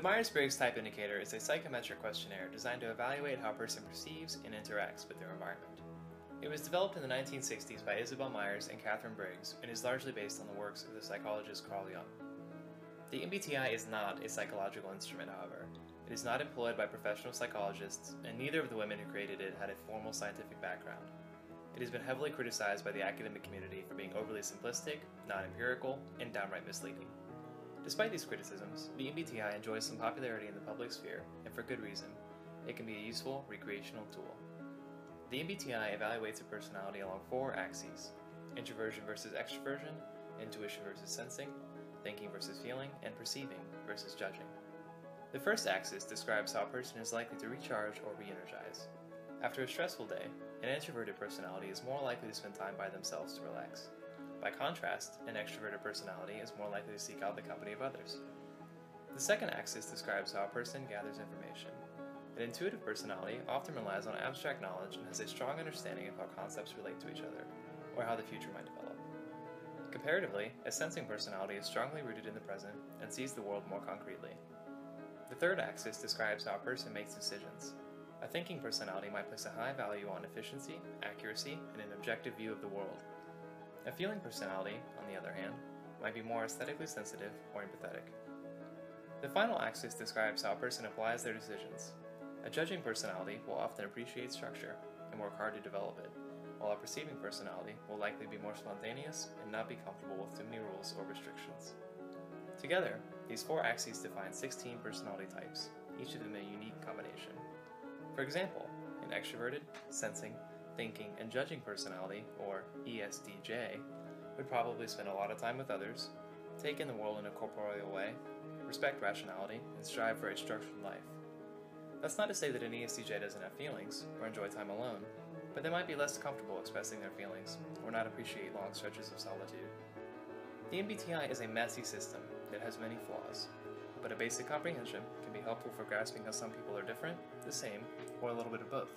The Myers-Briggs Type Indicator is a psychometric questionnaire designed to evaluate how a person perceives and interacts with their environment. It was developed in the 1960s by Isabel Myers and Catherine Briggs and is largely based on the works of the psychologist Carl Jung. The MBTI is not a psychological instrument, however. It is not employed by professional psychologists, and neither of the women who created it had a formal scientific background. It has been heavily criticized by the academic community for being overly simplistic, non-empirical, and downright misleading. Despite these criticisms, the MBTI enjoys some popularity in the public sphere, and for good reason. It can be a useful recreational tool. The MBTI evaluates a personality along 4 axes: introversion versus extroversion, intuition versus sensing, thinking versus feeling, and perceiving versus judging. The first axis describes how a person is likely to recharge or re-energize. After a stressful day, an introverted personality is more likely to spend time by themselves to relax. By contrast, an extroverted personality is more likely to seek out the company of others. The second axis describes how a person gathers information. An intuitive personality often relies on abstract knowledge and has a strong understanding of how concepts relate to each other, or how the future might develop. Comparatively, a sensing personality is strongly rooted in the present and sees the world more concretely. The third axis describes how a person makes decisions. A thinking personality might place a high value on efficiency, accuracy, and an objective view of the world. A feeling personality, on the other hand, might be more aesthetically sensitive or empathetic. The final axis describes how a person applies their decisions. A judging personality will often appreciate structure and work hard to develop it, while a perceiving personality will likely be more spontaneous and not be comfortable with too many rules or restrictions. Together, these 4 axes define 16 personality types, each of them a unique combination. For example, an extroverted, sensing, thinking, and judging personality, or ESTJ, would probably spend a lot of time with others, take in the world in a corporeal way, respect rationality, and strive for a structured life. That's not to say that an ESTJ doesn't have feelings, or enjoy time alone, but they might be less comfortable expressing their feelings, or not appreciate long stretches of solitude. The MBTI is a messy system that has many flaws, but a basic comprehension can be helpful for grasping how some people are different, the same, or a little bit of both.